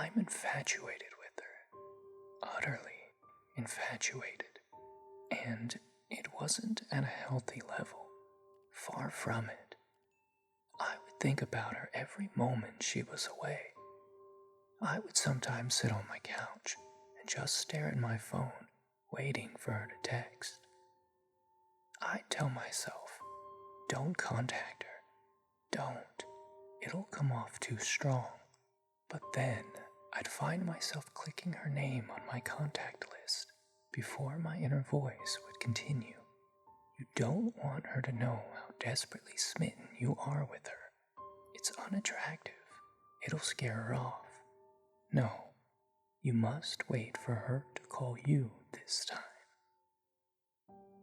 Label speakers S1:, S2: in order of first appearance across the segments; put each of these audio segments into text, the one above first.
S1: I'm infatuated with her. Utterly infatuated. And it wasn't at a healthy level. Far from it. I would think about her every moment she was away. I would sometimes sit on my couch and just stare at my phone, waiting for her to text. I'd tell myself, don't contact her. Don't. It'll come off too strong. But then I'd find myself clicking her name on my contact list before my inner voice would continue. You don't want her to know how desperately smitten you are with her. It's unattractive. It'll scare her off. No, you must wait for her to call you this time.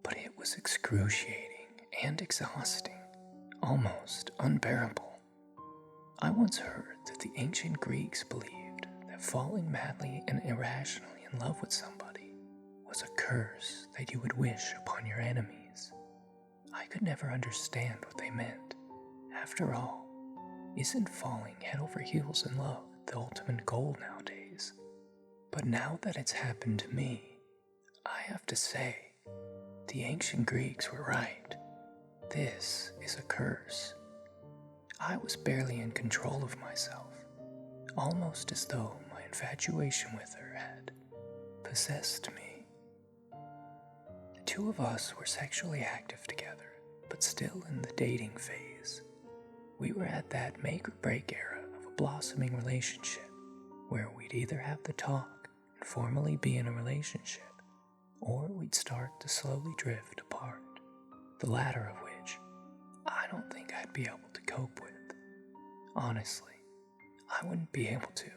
S1: But it was excruciating and exhausting, almost unbearable. I once heard that the ancient Greeks believed that falling madly and irrationally in love with somebody was a curse that you would wish upon your enemies. I could never understand what they meant. After all, isn't falling head over heels in love the ultimate goal nowadays? But now that it's happened to me, I have to say, the ancient Greeks were right. This is a curse. I was barely in control of myself, almost as though my infatuation with her had possessed me. The two of us were sexually active together, but still in the dating phase. We were at that make or break era of a blossoming relationship, where we'd either have the talk and formally be in a relationship, or we'd start to slowly drift apart, the latter of which I don't think I'd be able to cope with. Honestly, I wouldn't be able to.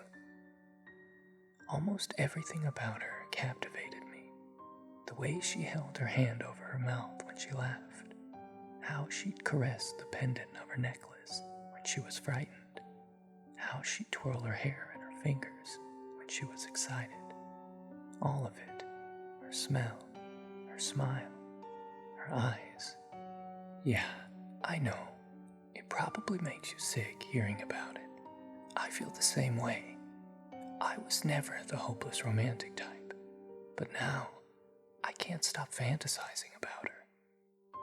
S1: Almost everything about her captivated me. The way she held her hand over her mouth when she laughed, how she'd caress the pendant of her necklace when she was frightened, how she'd twirl her hair in her fingers when she was excited. All of it, her smell, her smile, her eyes. Yeah, I know. It probably makes you sick hearing about it. I feel the same way. I was never the hopeless romantic type, but now I can't stop fantasizing about her.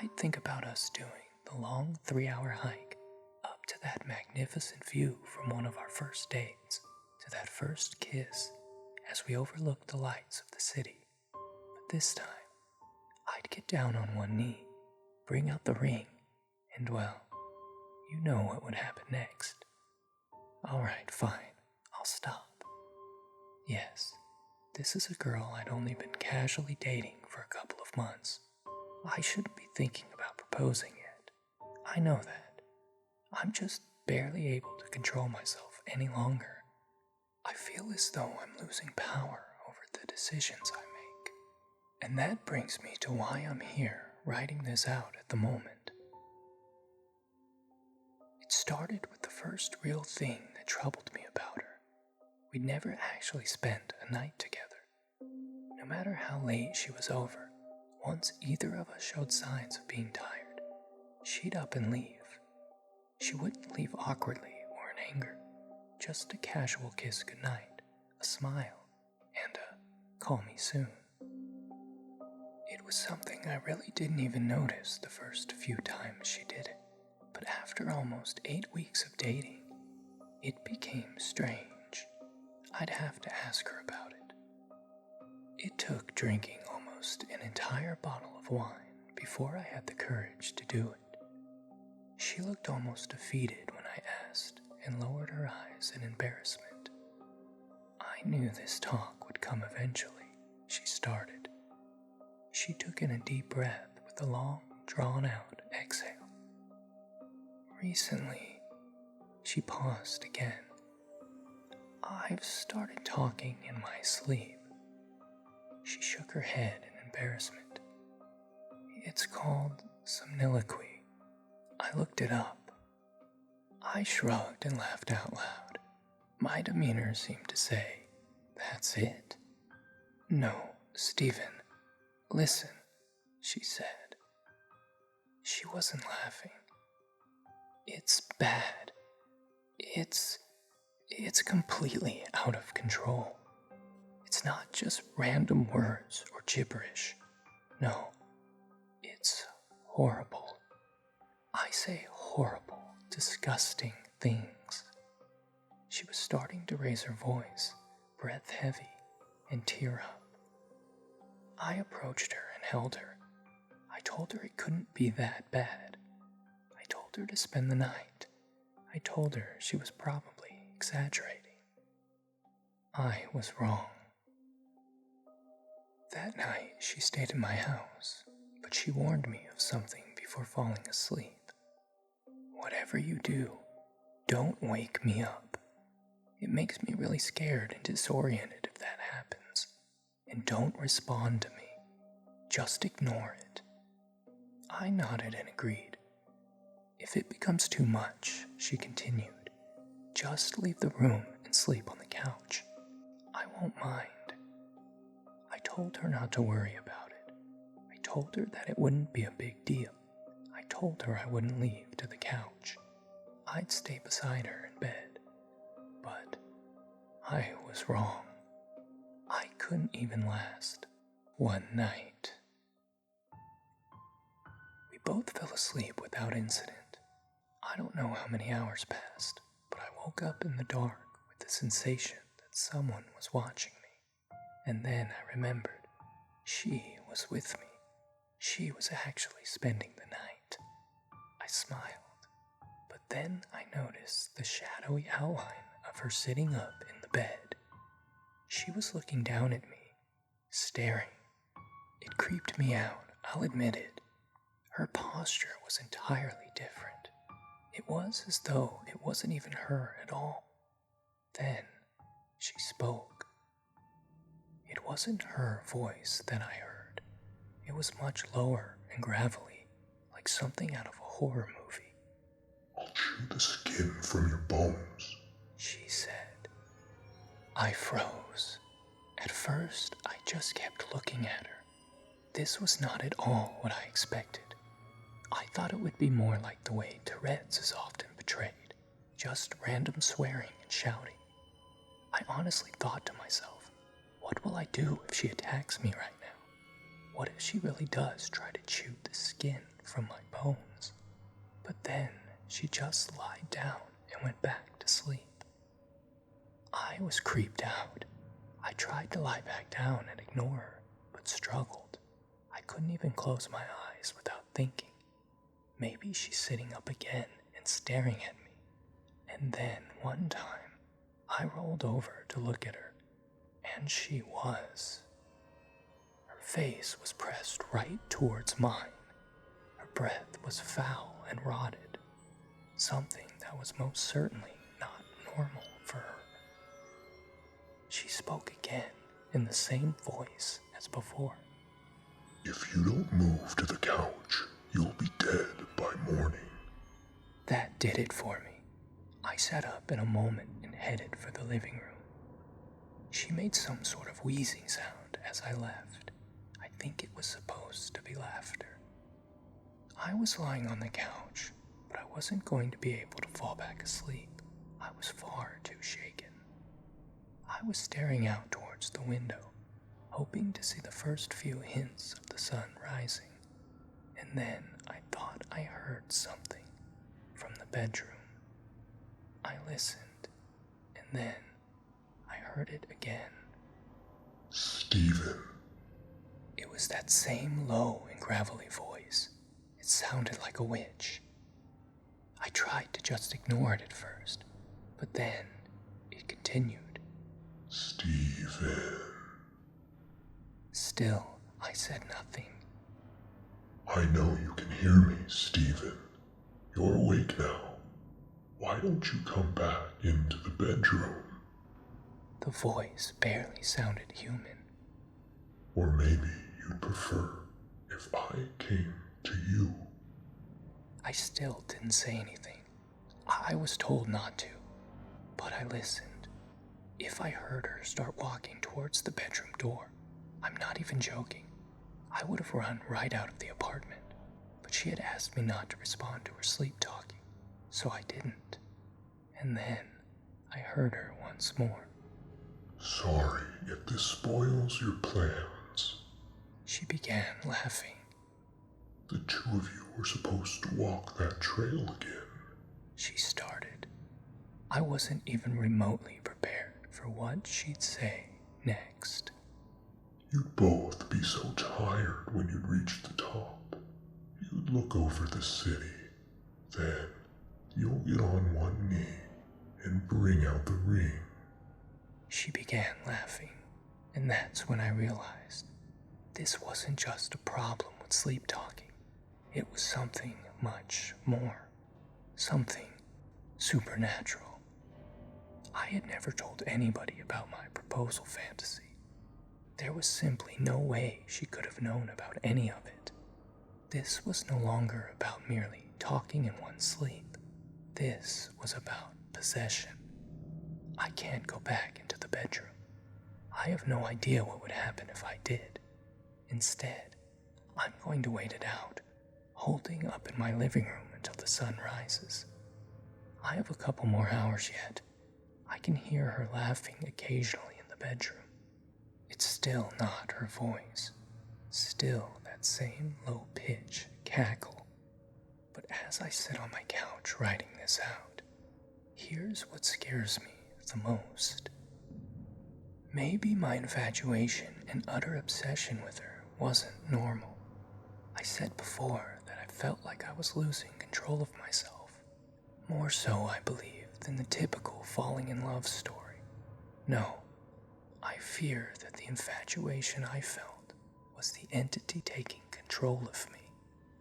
S1: I'd think about us doing the long 3-hour hike up to that magnificent view from one of our first dates, to that first kiss as we overlooked the lights of the city. But this time, I'd get down on one knee, bring out the ring, and well, you know what would happen next. Alright, fine, I'll stop. Yes, this is a girl I'd only been casually dating for a couple of months. I shouldn't be thinking about proposing yet. I know that. I'm just barely able to control myself any longer. I feel as though I'm losing power over the decisions I make. And that brings me to why I'm here writing this out at the moment. It started with the first real thing that troubled me about her. We'd never actually spent a night together. No matter how late she was over, once either of us showed signs of being tired, she'd up and leave. She wouldn't leave awkwardly or in anger, just a casual kiss goodnight, a smile, and a call me soon. It was something I really didn't even notice the first few times she did it. But after almost 8 weeks of dating, it became strange. I'd have to ask her about it. It took drinking almost an entire bottle of wine before I had the courage to do it. She looked almost defeated when I asked and lowered her eyes in embarrassment. I knew this talk would come eventually, she started. She took in a deep breath with a long, drawn-out exhale. Recently, she paused again. I've started talking in my sleep. She shook her head in embarrassment. It's called somniloquy. I looked it up. I shrugged and laughed out loud. My demeanor seemed to say, that's it. No, Stephen, listen, she said. She wasn't laughing. It's bad. It's It's completely out of control. It's not just random words or gibberish. No, it's horrible. I say horrible, disgusting things. She was starting to raise her voice, breath heavy, and tear up. I approached her and held her. I told her it couldn't be that bad. I told her to spend the night. I told her she was probably exaggerating. I was wrong. That night, she stayed in my house, but she warned me of something before falling asleep. Whatever you do, don't wake me up. It makes me really scared and disoriented if that happens. And don't respond to me. Just ignore it. I nodded and agreed. If it becomes too much, she continued, just leave the room and sleep on the couch. I won't mind. I told her not to worry about it. I told her that it wouldn't be a big deal. I told her I wouldn't leave to the couch. I'd stay beside her in bed. But I was wrong. I couldn't even last one night. We both fell asleep without incident. I don't know how many hours passed, but I woke up in the dark with the sensation that someone was watching me. And then I remembered she was with me. She was actually spending the night. I smiled, but then I noticed the shadowy outline of her sitting up in the bed. She was looking down at me, staring. It creeped me out, I'll admit it. Her posture was entirely different. It was as though it wasn't even her at all. Then she spoke. It wasn't her voice that I heard. It was much lower and gravelly, like something out of a horror movie.
S2: I'll chew the skin from your bones,
S1: she said. I froze. At first, I just kept looking at her. This was not at all what I expected. I thought it would be more like the way Tourette's is often portrayed, just random swearing and shouting. I honestly thought to myself, what will I do if she attacks me right now? What if she really does try to chew the skin from my bones? But then she just lied down and went back to sleep. I was creeped out. I tried to lie back down and ignore her, but struggled. I couldn't even close my eyes without thinking, maybe she's sitting up again and staring at me. And then one time, I rolled over to look at her, and she was. Her face was pressed right towards mine. Her breath was foul and rotted, something that was most certainly not normal for her. She spoke again in the same voice as before.
S2: If you don't move to the couch, you'll be dead by morning.
S1: That did it for me. I sat up in a moment and headed for the living room. She made some sort of wheezing sound as I left. I think it was supposed to be laughter. I was lying on the couch, but I wasn't going to be able to fall back asleep. I was far too shaken. I was staring out towards the window, hoping to see the first few hints of the sun rising. And then I thought I heard something from the bedroom. I listened, and then I heard it again.
S2: Stephen.
S1: It was that same low and gravelly voice. It sounded like a witch. I tried to just ignore it at first, but then it continued.
S2: Stephen.
S1: Still, I said nothing.
S2: I know you can hear me, Stephen. You're awake now. Why don't you come back into the bedroom?
S1: The voice barely sounded human.
S2: Or maybe you'd prefer if I came to you.
S1: I still didn't say anything. I was told not to, but I listened. If I heard her start walking towards the bedroom door, I'm not even joking, I would have run right out of the apartment, but she had asked me not to respond to her sleep talking, so I didn't. And then I heard her once more.
S2: Sorry if this spoils your plans.
S1: She began laughing.
S2: The two of you were supposed to walk that trail again.
S1: She started. I wasn't even remotely prepared for what she'd say next.
S2: You'd both be so tired when you'd reach the top. You'd look over the city. Then you'll get on one knee and bring out the ring.
S1: She began laughing, and that's when I realized this wasn't just a problem with sleep talking. It was something much more. Something supernatural. I had never told anybody about my proposal fantasy. There was simply no way she could have known about any of it. This was no longer about merely talking in one's sleep. This was about possession. I can't go back into the bedroom. I have no idea what would happen if I did. Instead, I'm going to wait it out, holding up in my living room until the sun rises. I have a couple more hours yet. I can hear her laughing occasionally in the bedroom. It's still not her voice, still that same low-pitch cackle. But as I sit on my couch writing this out, here's what scares me the most. Maybe my infatuation and utter obsession with her wasn't normal. I said before that I felt like I was losing control of myself. More so, I believe, than the typical falling in love story. No, I fear that the infatuation I felt was the entity taking control of me,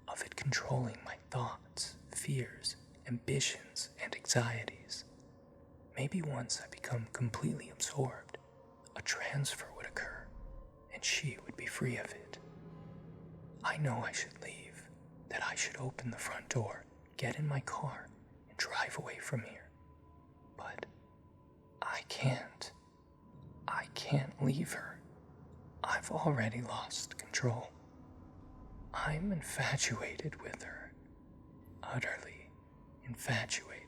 S1: of it controlling my thoughts, fears, ambitions, and anxieties. Maybe once I become completely absorbed, a transfer would occur, and she would be free of it. I know I should leave, that I should open the front door, get in my car, and drive away from here. But I can't. I can't leave her. I've already lost control. I'm infatuated with her. Utterly infatuated.